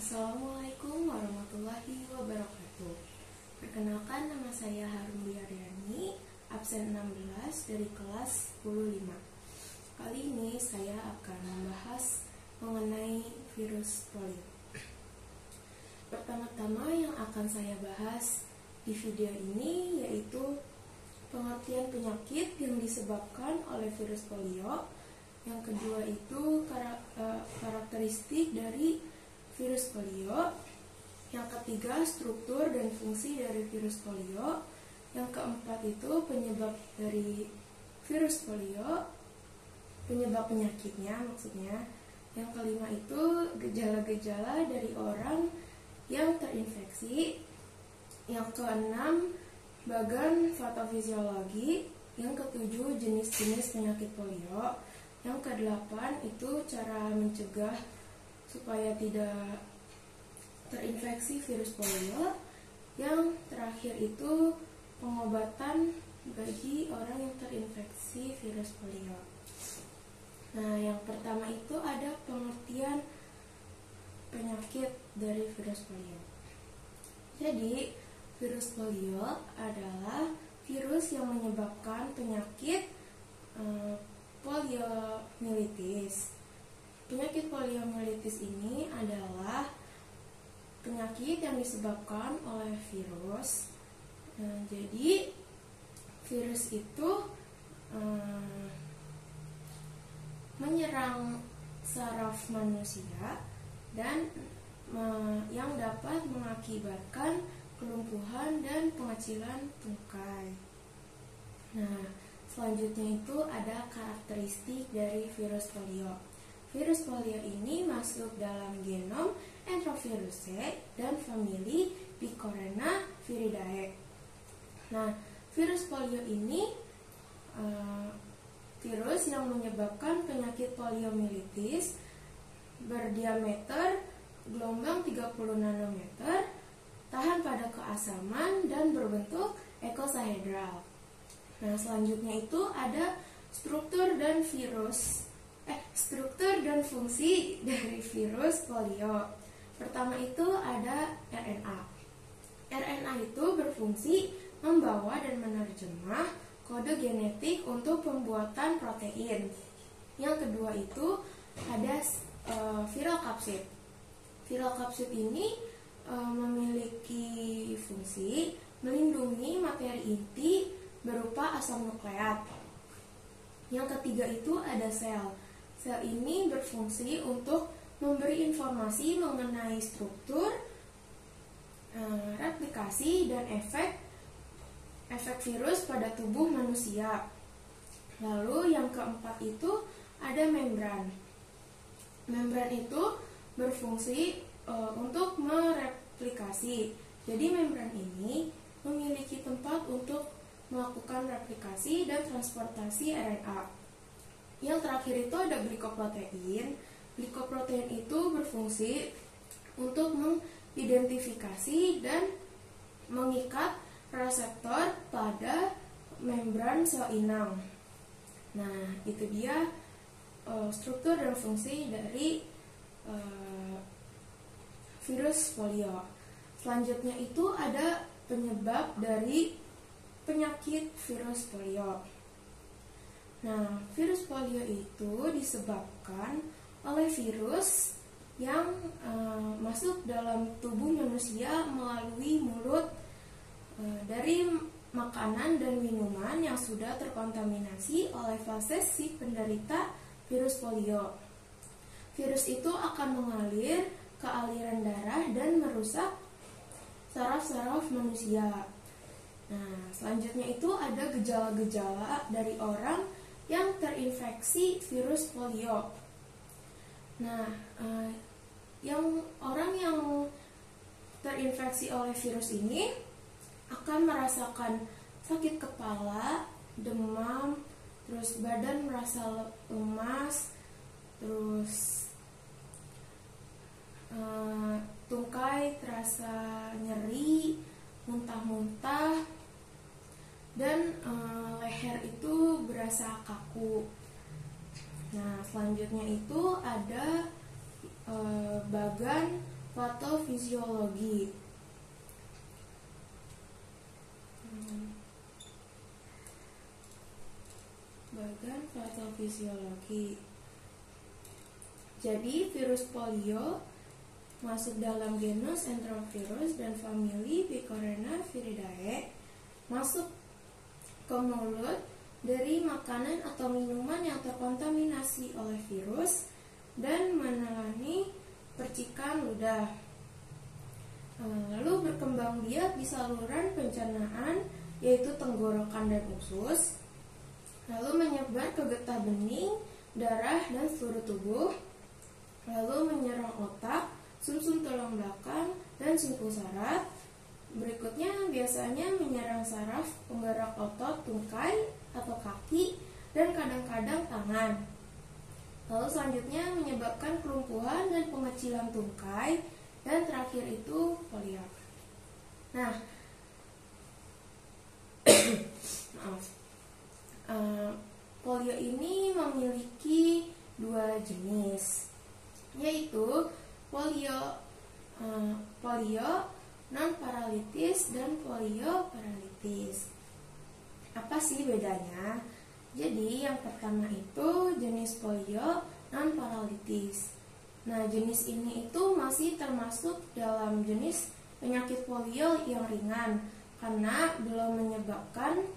Assalamualaikum warahmatullahi wabarakatuh. Perkenalkan, nama saya Harum Biaryani, absen 16 dari kelas 10-5. Kali ini saya akan membahas mengenai virus polio. Pertama-tama yang akan saya bahas di video ini yaitu pengertian penyakit yang disebabkan oleh virus polio. Yang kedua itu karakteristik dari virus polio. Yang ketiga, struktur dan fungsi dari virus polio. Yang keempat itu penyebab dari virus polio, penyebab penyakitnya maksudnya. Yang kelima itu gejala-gejala dari orang yang terinfeksi. Yang keenam, bagan patofisiologi. Yang ketujuh, jenis-jenis penyakit polio. Yang kedelapan itu cara mencegah supaya tidak terinfeksi virus polio. Yang terakhir itu pengobatan bagi orang yang terinfeksi virus polio. Nah, yang pertama itu ada pengertian penyakit dari virus polio. Jadi, virus polio adalah virus yang menyebabkan penyakit poliomielitis. Penyakit poliomielitis ini adalah penyakit yang disebabkan oleh virus. Jadi virus itu menyerang saraf manusia dan yang dapat mengakibatkan kelumpuhan dan pengecilan tungkai. Nah, selanjutnya itu ada karakteristik dari virus polio. Virus polio ini masuk dalam genom Enterovirusae dan famili Picorena-Viridae. Nah, virus polio ini virus yang menyebabkan penyakit poliomielitis, berdiameter gelombang 30 nanometer, tahan pada keasaman dan berbentuk ekosahedral. Nah, selanjutnya itu ada struktur dan fungsi dari virus polio. Pertama itu ada RNA. RNA itu berfungsi membawa dan menerjemah kode genetik untuk pembuatan protein. Yang kedua itu ada viral kapsid. Viral kapsid ini memiliki fungsi melindungi materi inti berupa asam nukleat. Yang ketiga itu ada sel. Sel ini berfungsi untuk memberi informasi mengenai struktur, replikasi, dan efek virus pada tubuh manusia. Lalu yang keempat itu ada membran. Membran itu berfungsi untuk mereplikasi. Jadi membran ini memiliki tempat untuk melakukan replikasi dan transportasi RNA. Yang terakhir itu ada glikoprotein. Glikoprotein itu berfungsi untuk mengidentifikasi dan mengikat reseptor pada membran sel inang. Nah, itu dia struktur dan fungsi dari virus polio. Selanjutnya itu ada penyebab dari penyakit virus polio. Nah, virus polio itu disebabkan oleh virus yang masuk dalam tubuh manusia melalui mulut dari makanan dan minuman yang sudah terkontaminasi oleh feses si penderita virus polio. Virus itu akan mengalir ke aliran darah dan merusak saraf-saraf manusia. Nah, selanjutnya itu ada gejala-gejala dari orang yang terinfeksi virus polio. Nah, orang yang terinfeksi oleh virus ini akan merasakan sakit kepala, demam, terus badan merasa lemas, terus tungkai terasa nyeri, muntah-muntah, dan leher itu berasa kaku. Nah, selanjutnya itu ada bagan patofisiologi. Bagian patofisiologi. Jadi virus polio masuk dalam genus Enterovirus dan famili Picornaviridae, masuk ke mulut dari makanan atau minuman yang terkontaminasi oleh virus dan menelan percikan ludah. Lalu berkembang biak di saluran pencernaan, yaitu tenggorokan dan usus, lalu menyebar ke getah bening, darah, dan seluruh tubuh, lalu menyerang otak, sumsum tulang belakang, dan simpul saraf. Berikutnya biasanya menyerang saraf penggerak otot tungkai atau kaki dan kadang-kadang tangan. Lalu selanjutnya menyebabkan kelumpuhan dan pengecilan tungkai, dan terakhir itu polio. Nah, polio ini memiliki dua jenis, yaitu polio non paralitis dan polio paralitis. Apa sih bedanya? Jadi yang pertama itu jenis polio non paralitis. Nah, jenis ini itu masih termasuk dalam jenis penyakit polio yang ringan karena belum menyebabkan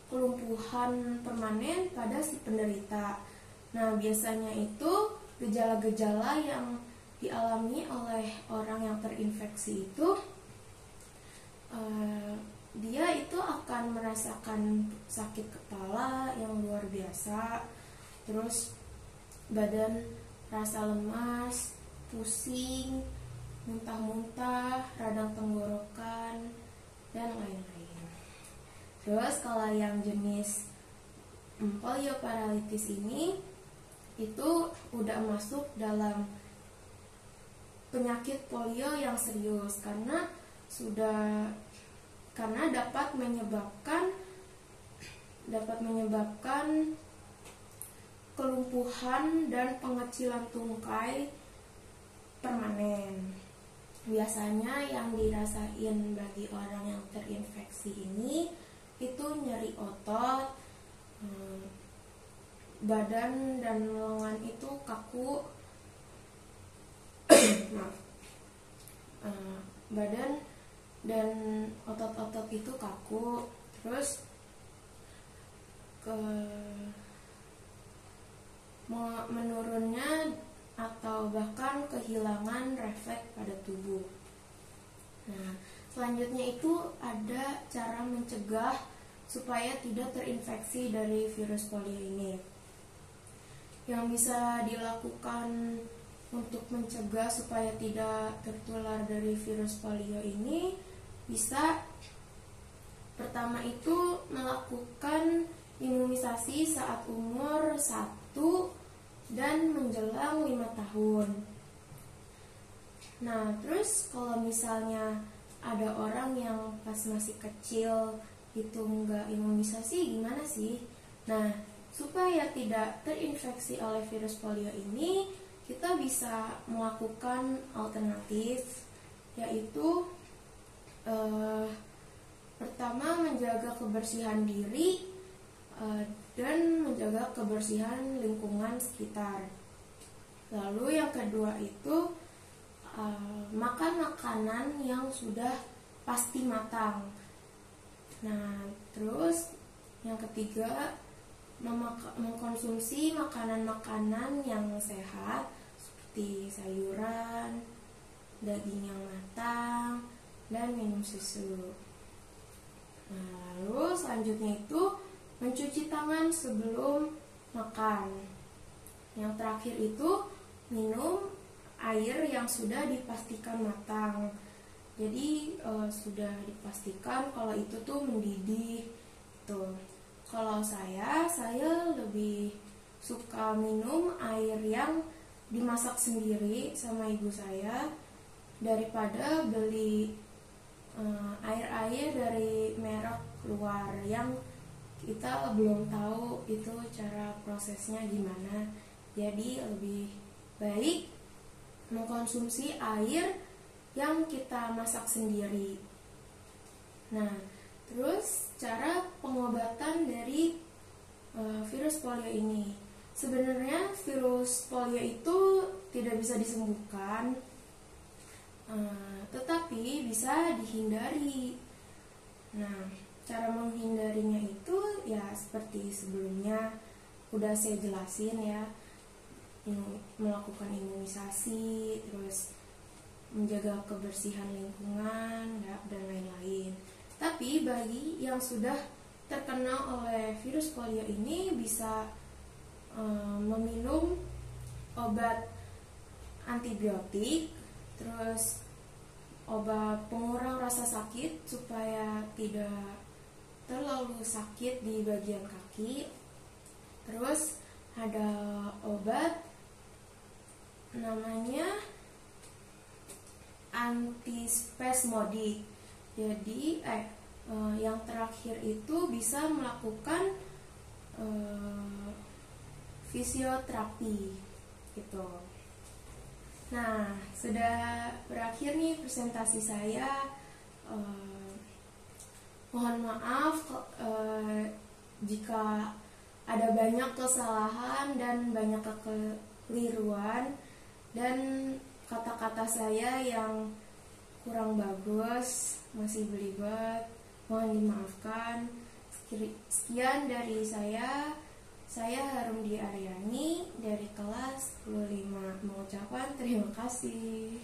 kelumpuhan permanen pada si penderita. Nah, biasanya itu gejala-gejala yang dialami oleh orang yang terinfeksi itu, dia itu akan merasakan sakit kepala yang luar biasa, terus badan rasa lemas, pusing, muntah-muntah, radang tenggorokan, dan lain-lain. Terus kalau yang jenis polio paralitis ini itu udah masuk dalam penyakit polio yang serius karena dapat menyebabkan kelumpuhan dan pengecilan tungkai permanen. Biasanya yang dirasain bagi orang yang terinfeksi ini itu nyeri otot, badan dan lengan itu kaku, badan dan otot-otot itu kaku, terus menurunnya atau bahkan kehilangan refleks pada tubuh. Nah, selanjutnya itu ada cara mencegah supaya tidak terinfeksi dari virus polio ini. Yang bisa dilakukan untuk mencegah supaya tidak tertular dari virus polio ini, bisa pertama itu melakukan imunisasi saat umur 1 dan menjelang 5 tahun. Nah, terus kalau misalnya ada orang yang pas masih kecil itu nggak imunisasi, gimana sih? Nah, supaya tidak terinfeksi oleh virus polio ini, kita bisa melakukan alternatif, yaitu pertama menjaga kebersihan diri dan menjaga kebersihan lingkungan sekitar. Lalu yang kedua itu makan makanan yang sudah pasti matang. Nah, terus yang ketiga mengkonsumsi makanan-makanan yang sehat seperti sayuran, daging yang matang, dan minum susu. Nah, lalu selanjutnya itu mencuci tangan sebelum makan. Yang terakhir itu minum air yang sudah dipastikan matang. Jadi sudah dipastikan kalau itu tuh mendidih. Tuh. Kalau saya lebih suka minum air yang dimasak sendiri sama ibu saya daripada beli air-air dari merek luar yang kita belum tahu itu cara prosesnya gimana. Jadi lebih baik mengkonsumsi air yang kita masak sendiri. Nah, terus cara pengobatan dari virus polio ini. Sebenarnya virus polio itu tidak bisa disembuhkan, tetapi bisa dihindari. Nah, cara menghindarinya itu ya seperti sebelumnya udah saya jelasin ya, melakukan imunisasi, terus menjaga kebersihan lingkungan dan lain-lain. Tapi bagi yang sudah terkena oleh virus polio ini bisa meminum obat antibiotik, terus obat pengurang rasa sakit supaya tidak terlalu sakit di bagian kaki. Terus ada obat namanya antispasmodik. Jadi yang terakhir itu bisa melakukan fisioterapi gitu. Nah, sudah berakhir nih presentasi saya. Mohon maaf jika ada banyak kesalahan dan banyak kekeliruan dan kata-kata saya yang kurang bagus, masih belibet, mohon dimaafkan. Sekian dari saya Harumdi Aryani dari kelas 15 mengucapkan terima kasih.